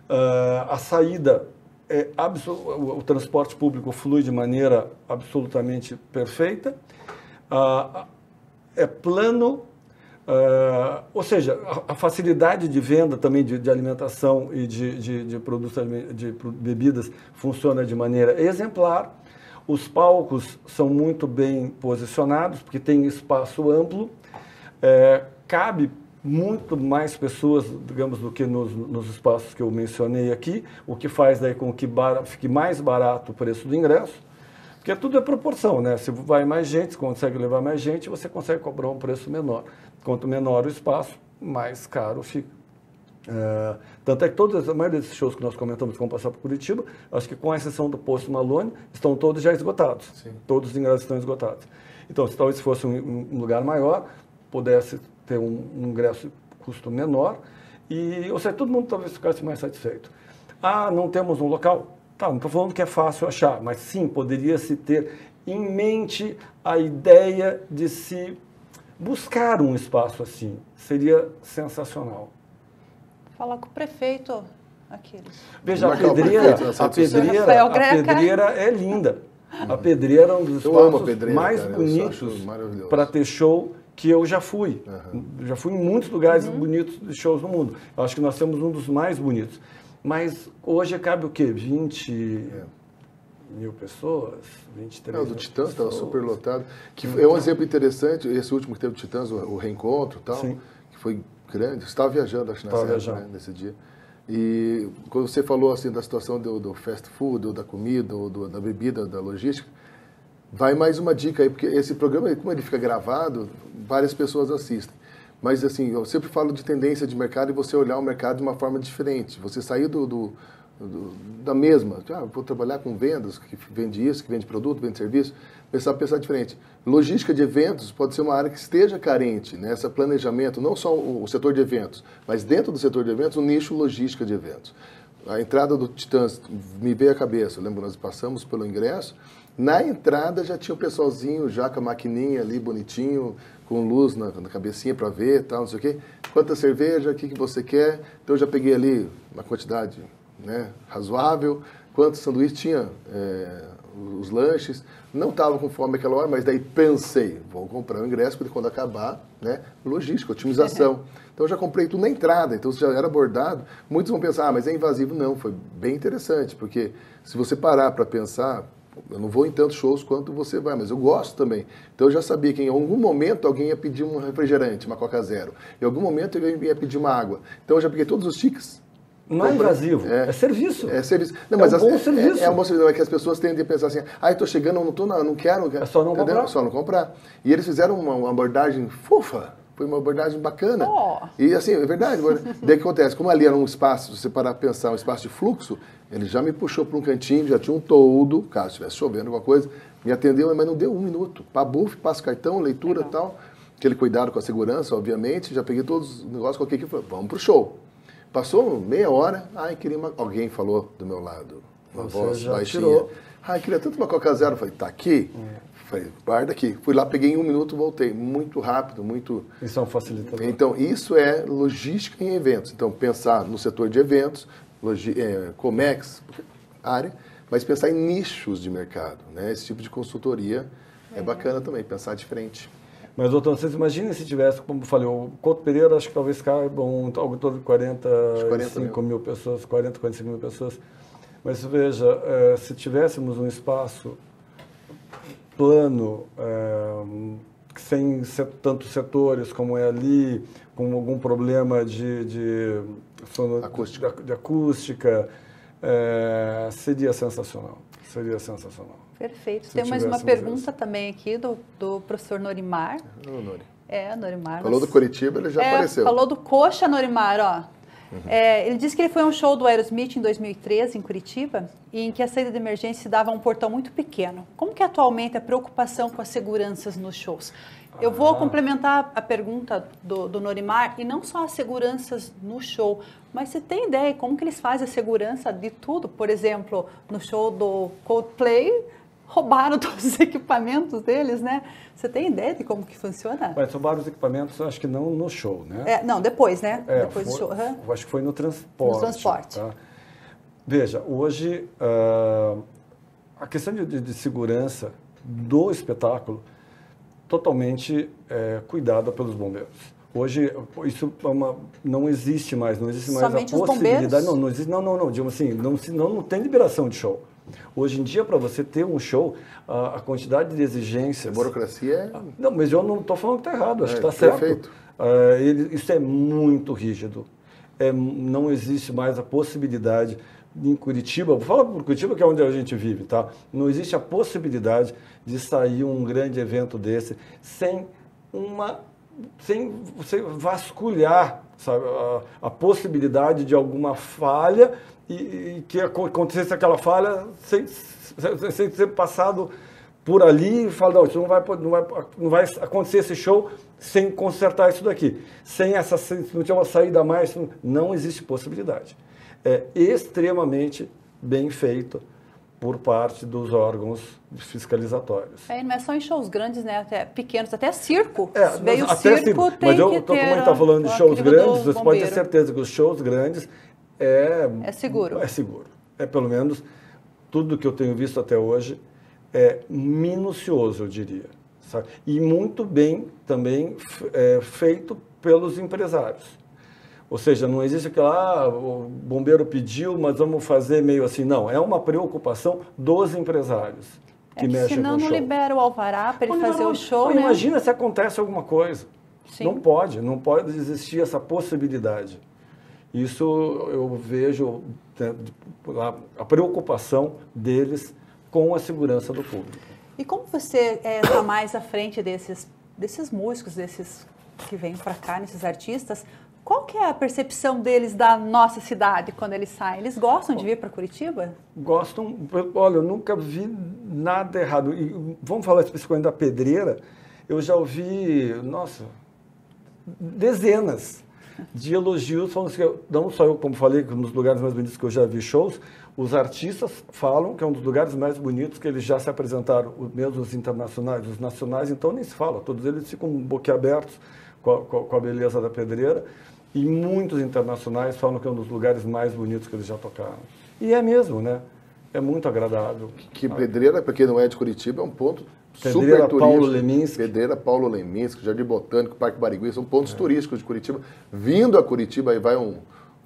a saída o transporte público flui de maneira absolutamente perfeita, é plano, ou seja, a facilidade de venda também de alimentação e de produtos de bebidas funciona de maneira exemplar. Os palcos são muito bem posicionados, porque tem espaço amplo, cabe muito mais pessoas, digamos, do que nos espaços que eu mencionei aqui, o que faz daí com que fique mais barato o preço do ingresso, porque tudo é proporção, né? Se vai mais gente, se consegue levar mais gente, você consegue cobrar um preço menor. Quanto menor o espaço, mais caro fica. Tanto é que a maioria desses shows que nós comentamos que vão passar por Curitiba, acho que com exceção do Post Malone, estão todos já esgotados. Sim. Todos os ingressos estão esgotados. Então, se talvez fosse um lugar maior, pudesse ter um ingresso custo menor, ou seja, todo mundo talvez ficasse mais satisfeito. Não temos um local? Tá, não estou falando que é fácil achar, mas sim, poderia-se ter em mente a ideia de se buscar um espaço assim. Seria sensacional. Falar com o prefeito, Aquiles. Veja, a pedreira é linda. A pedreira é um dos espaços mais bonitos para ter show que eu já fui. Já fui em muitos lugares bonitos de shows no mundo. Eu acho que nós temos um dos mais bonitos. Mas hoje cabe o quê? 20 mil pessoas? 23 do Titãs estava super lotado. Que é um exemplo interessante, esse último que teve o Titãs, o reencontro e tal, que foi grande. Você estava viajando, acho, nesse dia. E quando você falou assim da situação do fast food, da comida, da bebida, da logística, vai mais uma dica aí, porque esse programa, como ele fica gravado, várias pessoas assistem. Mas, assim, eu sempre falo de tendência de mercado e você olhar o mercado de uma forma diferente. Você sair da mesma, vou trabalhar com vendas, que vende isso, que vende produto, vende serviço, começar a pensar diferente. Logística de eventos pode ser uma área que esteja carente, né? Esse planejamento, não só o setor de eventos, mas dentro do setor de eventos, um nicho logística de eventos. A entrada do Titãs me veio à cabeça, eu lembro, nós passamos pelo ingresso, na entrada já tinha o pessoalzinho já com a maquininha ali, bonitinho, com luz na cabecinha para ver, tal, não sei o quê. Quanta cerveja, o que você quer? Então eu já peguei ali uma quantidade, né, razoável. Quantos sanduíches tinha? Os lanches. Não estava com fome naquela hora, mas daí pensei, vou comprar o ingresso, porque quando acabar, né, logística, otimização. Então eu já comprei tudo na entrada, então já era abordado. Muitos vão pensar, mas é invasivo. Não, foi bem interessante, porque se você parar para pensar, eu não vou em tantos shows quanto você vai, mas eu gosto também. Então eu já sabia que em algum momento alguém ia pedir um refrigerante, uma Coca Zero. Em algum momento alguém ia pedir uma água. Então eu já peguei todos os tickets, Não é invasivo, é serviço. É serviço. Não, É mas um bom serviço. É um bom serviço, é que as pessoas tendem a pensar assim, eu estou chegando, não quero. É só não comprar. É só não comprar. E eles fizeram uma abordagem fofa, foi uma abordagem bacana. Oh. E assim, é verdade. Daí o que acontece? Como ali era um espaço, se você parar para pensar, um espaço de fluxo, ele já me puxou para um cantinho, já tinha um toldo, caso estivesse chovendo alguma coisa, me atendeu, mas não deu 1 minuto. Pabuf, passa cartão, leitura e tal. Aquele cuidado com a segurança, obviamente. Já peguei todos os negócios, coloquei aqui e falei, vamos pro show. Passou meia hora, alguém falou do meu lado, uma voz já baixinha. tirou. Queria tanto uma Coca Zero. Falei, tá aqui? Falei, guarda aqui. Fui lá, peguei em 1 minuto, voltei. Muito rápido, muito... Isso é um facilitador. Então, isso é logística em eventos. Então, pensar no setor de eventos, Comex, área, mas pensar em nichos de mercado, né? Esse tipo de consultoria é bacana também, pensar de frente. Mas, doutor, vocês imaginem se tivesse, como eu falei, o Couto Pereira, acho que talvez caibam algo em torno de 45 mil pessoas, 45 mil pessoas. Mas veja, se tivéssemos um espaço plano, sem tantos setores como é ali, com algum problema de acústica, seria sensacional. Seria sensacional. Perfeito. Tem mais uma pergunta também aqui do professor Norimar. Nori. Norimar. Falou do Curitiba, ele já apareceu. Falou do Coxa Norimar, ó. Ele disse que ele foi a um show do Aerosmith em 2013, em Curitiba, e em que a saída de emergência se dava a um portão muito pequeno. Como que atualmente a preocupação com as seguranças nos shows? Eu vou complementar a pergunta do Norimar, e não só as seguranças no show, mas você tem ideia como que eles fazem a segurança de tudo? Por exemplo, no show do Coldplay, roubaram todos os equipamentos deles, né? Você tem ideia de como que funciona? Mas roubaram os equipamentos, acho que não no show, né? Não, depois, né? Depois do show. Acho que foi no transporte. No transporte. Tá? Veja, hoje a questão de segurança do espetáculo totalmente cuidada pelos bombeiros. Hoje isso não existe mais, não existe mais somente a possibilidade. Os não existe, não, digo assim, não tem liberação de show. Hoje em dia, para você ter um show, a quantidade de exigências... A burocracia é... Não, mas eu não estou falando que está errado, acho que está certo. Perfeito. Isso é muito rígido. Não existe mais a possibilidade em Curitiba, vou falar por Curitiba, que é onde a gente vive, tá? Não existe a possibilidade de sair um grande evento desse sem você vasculhar, sabe, a possibilidade de alguma falha e que acontecesse aquela falha sem ser passado por ali e falar, não, isso não vai acontecer esse show sem consertar isso daqui. Se não tiver uma saída a mais, não existe possibilidade. É extremamente bem feito por parte dos órgãos fiscalizatórios. Não é só em shows grandes, né? Até pequenos, até circo. Veio o circo, tem mas que ter... Como a gente está falando de shows grandes, você pode ter certeza que os shows grandes é seguro. É seguro. Pelo menos, tudo que eu tenho visto até hoje é minucioso, eu diria. Sabe? E muito bem também feito pelos empresários. Ou seja, não existe aquela, o bombeiro pediu, mas vamos fazer meio assim. Não, é uma preocupação dos empresários que mexem com o show. Senão não libera o alvará para ele fazer o show, né? Imagina se acontece alguma coisa. Sim. Não pode existir essa possibilidade. Isso eu vejo a preocupação deles com a segurança do público. E como você está mais à frente desses músicos, desses que vêm para cá, desses artistas, qual que é a percepção deles da nossa cidade quando eles saem? Eles gostam de vir para Curitiba? Gostam. Olha, eu nunca vi nada errado. E vamos falar especificamente da Pedreira. Eu já ouvi, dezenas de elogios, falando que não só eu, como falei, que nos lugares mais bonitos que eu já vi shows, os artistas falam que é um dos lugares mais bonitos que eles já se apresentaram, mesmo os internacionais, os nacionais, então nem se fala, todos eles ficam boquiabertos com a beleza da Pedreira, e muitos internacionais falam que é um dos lugares mais bonitos que eles já tocaram. E é mesmo, né? É muito agradável. Que Pedreira, para quem não é de Curitiba, é um ponto Pedreira, super Paulo turístico. Leminski. Pedreira, Paulo Leminski, Jardim Botânico, Parque Barigui, são pontos turísticos de Curitiba. Vindo a Curitiba, aí vai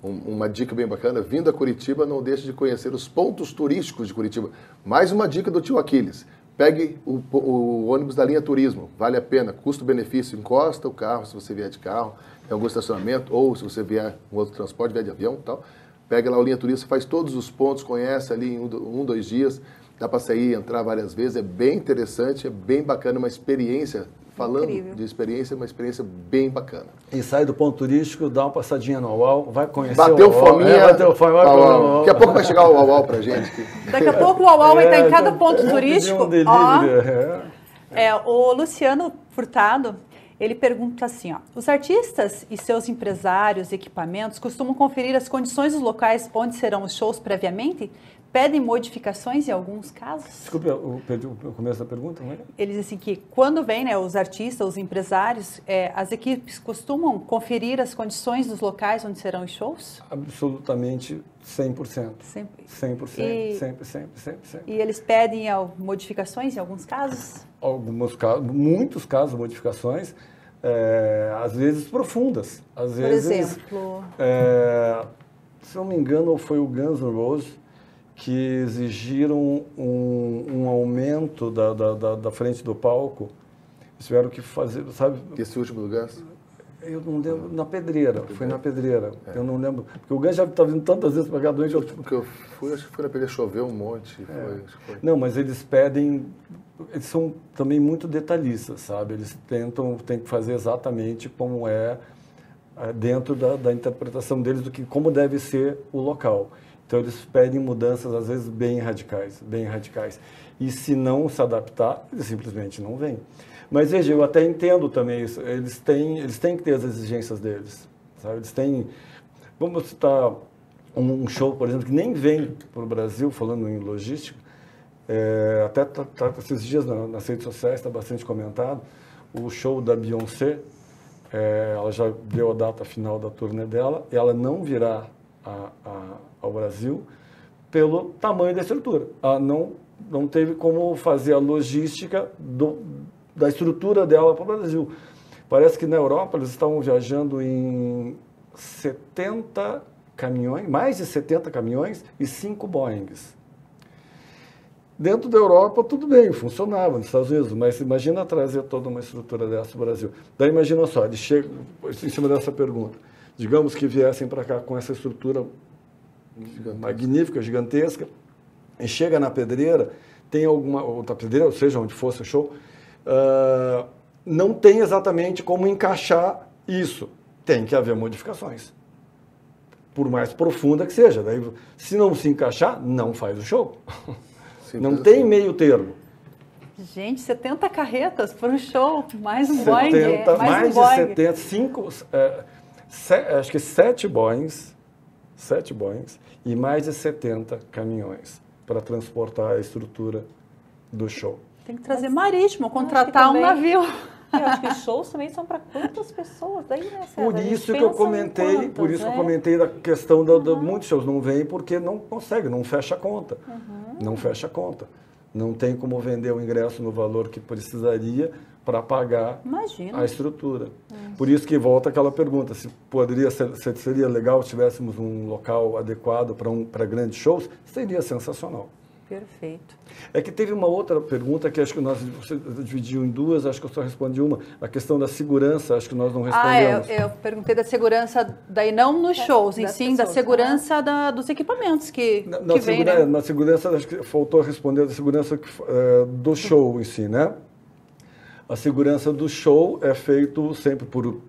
uma dica bem bacana, vindo a Curitiba, não deixe de conhecer os pontos turísticos de Curitiba. Mais uma dica do tio Aquiles. Pegue o ônibus da linha Turismo, vale a pena, custo-benefício, encosta o carro se você vier de carro, em algum estacionamento, ou se você vier um outro transporte, vier de avião e tal. pega lá o Linha Turista, faz todos os pontos, conhece ali em 2 dias, dá para sair, entrar várias vezes, é bem interessante, é bem bacana, uma experiência, falando Incrível. de experiência, uma experiência bem bacana. E sai do ponto turístico, dá uma passadinha no Uau, vai conhecer Bateu o Uau. fominha, Bateu fome, vai comer o Uau. daqui a pouco vai chegar o Uau pra gente. Daqui a pouco o Uau vai estar em cada ponto vamos pedir turístico. um delivery, O Luciano Furtado, ele pergunta assim, ó, os artistas e seus empresários e equipamentos costumam conferir as condições dos locais onde serão os shows previamente? Pedem modificações em alguns casos? Desculpe, eu perdi o começo da pergunta, não é? Ele diz assim que quando vem, né, os artistas, os empresários, as equipes costumam conferir as condições dos locais onde serão os shows? Absolutamente 100%. Sempre. 100%, E- sempre. E eles pedem modificações em alguns casos? Alguns casos, muitos casos, modificações, às vezes profundas. Às Por vezes, exemplo, se não me engano, foi o Guns N' Roses que exigiram um aumento da frente do palco. Eles tiveram que fazer, sabe? Esse último lugar? Eu não lembro, na Pedreira, foi na Pedreira. Eu não lembro, porque o Guns já estava vindo tantas vezes para cá doente. Porque eu fui, acho que foi na Pedreira, choveu um monte. Acho que foi. Não, mas eles pedem, eles são também muito detalhistas, sabe? Eles tem que fazer exatamente como dentro da interpretação deles do que como deve ser o local. Então eles pedem mudanças às vezes bem radicais. E se não se adaptar, eles simplesmente não vêm. Mas veja, eu até entendo também isso. Eles têm que ter as exigências deles, sabe? Eles têm, vamos citar um show, por exemplo, que nem vem para o Brasil, falando em logística, até esses dias nas redes sociais está bastante comentado, o show da Beyoncé, ela já deu a data final da turnê dela, e ela não virá ao Brasil pelo tamanho da estrutura. Ela não teve como fazer a logística da estrutura dela para o Brasil. Parece que na Europa eles estavam viajando em 70 caminhões, mais de 70 caminhões e 5 Boeings. Dentro da Europa, tudo bem, funcionava nos Estados Unidos, mas imagina trazer toda uma estrutura dessa para o Brasil. Daí imagina só, eles chegam, em cima dessa pergunta, digamos que viessem para cá com essa estrutura magnífica, gigantesca, e chega na Pedreira, tem outra pedreira, ou seja, onde fosse o show, não tem exatamente como encaixar isso. Tem que haver modificações. Por mais profunda que seja. Daí, se não se encaixar, não faz o show. Não tem meio termo. gente, 70 carretas para um show, mais um 70, Boeing. mais um de Boeing. 70, acho que 7 Boeings e mais de 70 caminhões para transportar a estrutura do show. Tem que trazer marítimo, acho que contratar um também- navio. Eu acho que os shows também são para quantas pessoas? Daí, né, César? Por A gente isso que eu pensa em comentei, quantas, por isso que eu né? comentei da questão muitos shows não vêm porque não consegue, não fecha a conta. Não fecha a conta. Não tem como vender o ingresso no valor que precisaria para pagar Imagina. a estrutura. Por isso que volta aquela pergunta, se seria legal se tivéssemos um local adequado para grandes shows, seria sensacional. Perfeito. É que teve uma outra pergunta que acho que você dividiu em duas, acho que eu só respondi uma. A questão da segurança, acho que nós não respondemos. Eu perguntei da segurança, daí não nos shows, em das sim, da pessoas, segurança dos equipamentos que Na vem, né? na segurança, acho que faltou responder da segurança do show em si, né? A segurança do show é feito sempre por...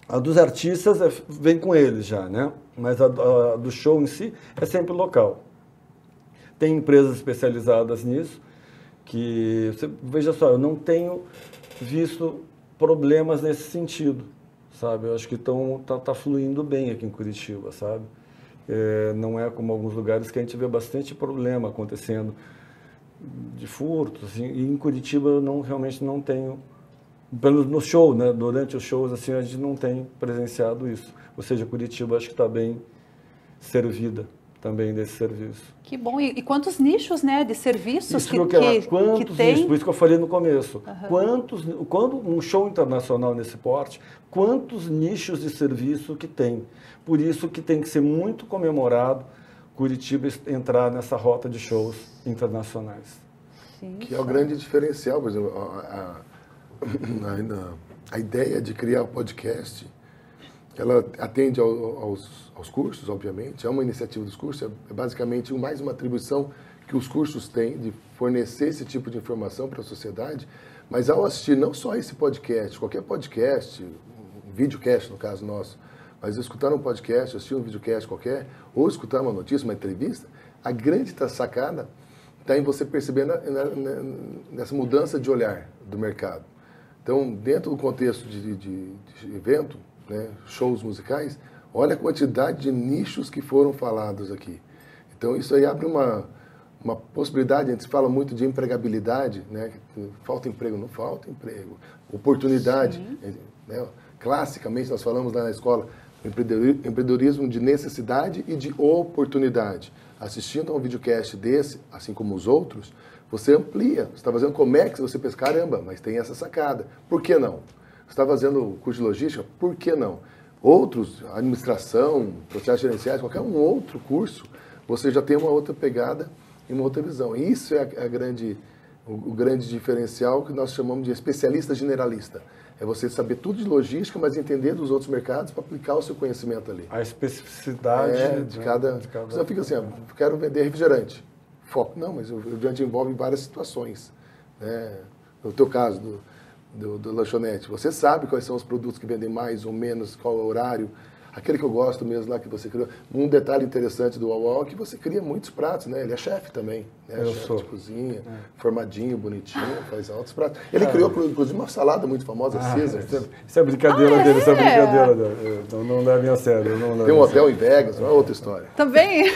A dos artistas vem com eles já, né? Mas a do show em si é sempre local. Tem empresas especializadas nisso, que, veja só, eu não tenho visto problemas nesse sentido, sabe? Eu acho que tá fluindo bem aqui em Curitiba, sabe? Não é como alguns lugares que a gente vê bastante problema acontecendo de furtos, assim, e em Curitiba eu realmente não tenho, pelo menos no show, né? Durante os shows, assim, a gente não tem presenciado isso. Ou seja, Curitiba acho que está bem servida também desse serviço. Que bom. E quantos nichos, né, de serviços Isso que eu quero, que quantos tem? nichos, por isso que eu falei no começo. Quando um show internacional nesse porte, quantos nichos de serviço que tem? Por isso que tem que ser muito comemorado Curitiba entrar nessa rota de shows internacionais. Sim. Que é o grande diferencial, por exemplo, a ideia de criar o podcast ela atende aos cursos, obviamente, é uma iniciativa dos cursos, é basicamente mais uma atribuição que os cursos têm de fornecer esse tipo de informação para a sociedade, mas ao assistir não só esse podcast, qualquer podcast, um videocast no caso nosso, mas escutar um podcast, assistir um videocast qualquer, ou escutar uma notícia, uma entrevista, a grande sacada está em você perceber nessa mudança de olhar do mercado. Então, dentro do contexto de evento, né, shows musicais, olha a quantidade de nichos que foram falados aqui. Então, isso aí abre uma possibilidade, a gente fala muito de empregabilidade, né? Falta emprego, não falta emprego. Oportunidade, né? Classicamente nós falamos lá na escola, empreendedorismo de necessidade e de oportunidade. Assistindo a um videocast desse, assim como os outros, você amplia. Você está fazendo Comex, você pensa, caramba, mas tem essa sacada. Por que não? Você está fazendo curso de logística, por que não? Outros, administração, processos gerenciais, qualquer um outro curso, você já tem uma outra pegada e uma outra visão. E isso é o grande diferencial que nós chamamos de especialista generalista. É você saber tudo de logística, mas entender dos outros mercados para aplicar o seu conhecimento ali. A especificidade de cada... Você fica assim, quero vender refrigerante. Foco. Não, mas o refrigerante envolve várias situações. Né? No teu caso, do lanchonete, você sabe quais são os produtos que vendem mais ou menos, qual é o horário. Aquele que eu gosto mesmo lá que você criou. Um detalhe interessante do Uau é que você cria muitos pratos, né? Ele é chefe também, né? Chefe de cozinha, formadinho, bonitinho, faz altos pratos. Ele criou, inclusive, uma salada muito famosa, Caesar. Isso é brincadeira dele, isso é brincadeira dele. Não leve a sério. Tem um hotel em Vegas, não é outra história. Também?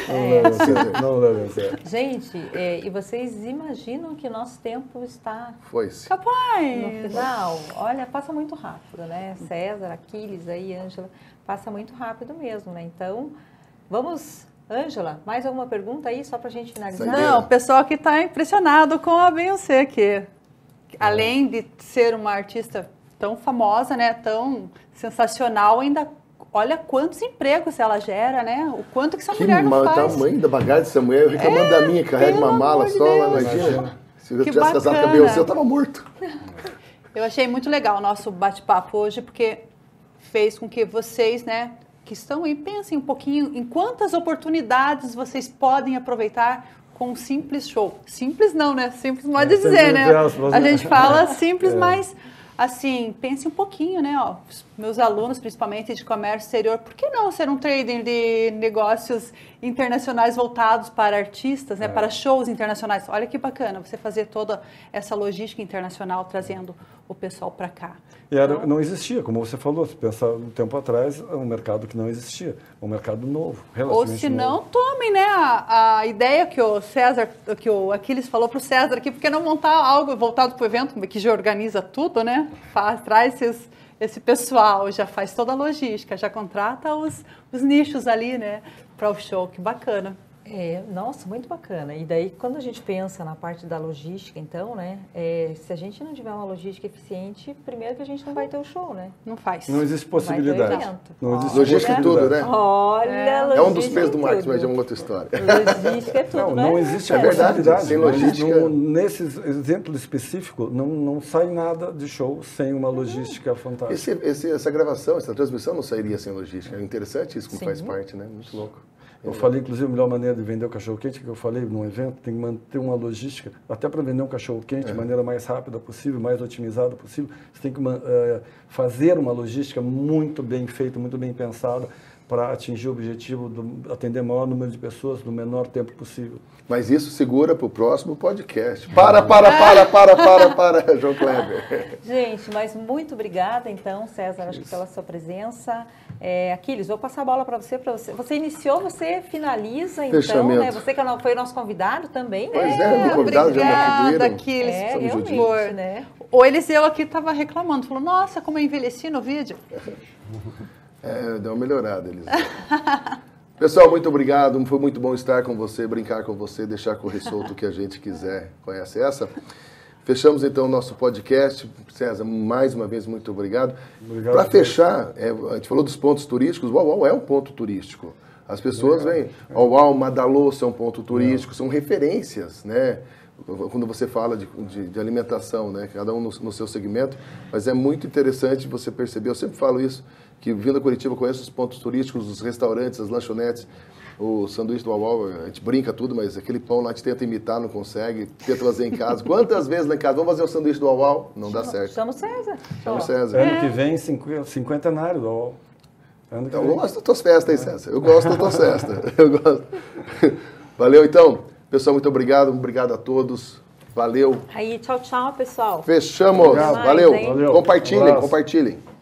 Não leve a sério. Gente, e vocês imaginam que nosso tempo está... Foi-se. Capaz! No final, olha, passa muito rápido, né? César, Aquiles aí, Ângela, passa muito rápido mesmo, né? Então, vamos, Ângela, mais alguma pergunta aí, só pra gente finalizar? Não, o pessoal aqui está impressionado com a Beyoncé, que além de ser uma artista tão famosa, né, tão sensacional, ainda olha quantos empregos ela gera, né? O quanto que essa mulher não faz. O tamanho da bagagem dessa mulher, eu reclamando da minha, carrega uma mala só, lá, imagina. Se eu tivesse casado com a Beyoncé, eu tava morto. Eu achei muito legal o nosso bate-papo hoje, porque fez com que vocês, né, que estão aí, pensem um pouquinho em quantas oportunidades vocês podem aproveitar com um simples show. Simples não, né? Simples pode dizer, né? A gente fala simples, mas assim, pense um pouquinho, né? Ó, meus alunos, principalmente de comércio exterior, por que não ser um trading de negócios internacionais voltados para artistas, né? Para shows internacionais? Olha que bacana você fazer toda essa logística internacional, trazendo o pessoal para cá. E não existia, como você falou, se pensar um tempo atrás, um mercado que não existia, um mercado novo, relativamente Ou se não, novo. tomem, né, a ideia que o César, que o Aquiles falou para o César aqui, porque não montar algo voltado para o evento, que já organiza tudo, né, traz esse pessoal, já faz toda a logística, já contrata os nichos ali, né, para o show, que bacana. Nossa, muito bacana. E daí, quando a gente pensa na parte da logística, então, né, se a gente não tiver uma logística eficiente, primeiro que a gente não vai ter o show, né? Não faz. Não existe possibilidade. Não existe logística é tudo, né? Olha, logística é um dos pesos do marketing, mas é uma outra história. Logística é tudo, não existe a verdade. Sem logística. Nesse exemplo específico, não sai nada de show sem uma logística fantástica. Essa gravação, essa transmissão não sairia sem logística. É interessante isso, como faz parte, né? Muito louco. Eu falei, inclusive, a melhor maneira de vender o cachorro-quente, que eu falei num evento, tem que manter uma logística, até para vender um cachorro-quente de maneira mais rápida possível, mais otimizada possível, você tem que fazer uma logística muito bem feita, muito bem pensada, para atingir o objetivo de atender o maior número de pessoas no menor tempo possível. Mas isso segura para o próximo podcast. Para, João Kleber. Gente, mas muito obrigada, então, César, acho que pela sua presença. Aquiles, vou passar a bola para você. Você iniciou, você finaliza, então, Fechamento. né? Você que foi nosso convidado também. Pois meu convidado já me atribuíram. Aquiles, realmente, né? O Eliseu aqui estava reclamando, falou, nossa, como eu envelheci no vídeo. Deu uma melhorada, Eliseu. Pessoal, muito obrigado. Foi muito bom estar com você, brincar com você, deixar correr solto o que a gente quiser. Conhece essa? Fechamos então o nosso podcast. César, mais uma vez, muito obrigado. Para fechar, a gente falou dos pontos turísticos. O Uau é um ponto turístico. As pessoas vêm. O Uau, Madaloso é um ponto turístico, são referências, né? Quando você fala de alimentação, né? Cada um no seu segmento, mas é muito interessante você perceber, eu sempre falo isso, que vindo a Curitiba conheço os pontos turísticos, os restaurantes, as lanchonetes, o sanduíche do Uau, a gente brinca tudo, mas aquele pão lá a gente tenta imitar, não consegue, tenta fazer em casa. Quantas vezes lá em casa, vamos fazer um sanduíche do Uau? Não dá certo. Chama o César. Chama o César. Ano que vem, cinquentenário do UOL. Então, eu gosto das tuas festas aí, César. Eu gosto das tuas festas. Eu gosto. Valeu, então. Pessoal, muito obrigado. Obrigado a todos. Valeu. Aí, tchau, tchau, pessoal. Fechamos. Obrigado. Valeu. Valeu. Compartilhem, Um abraço. compartilhem.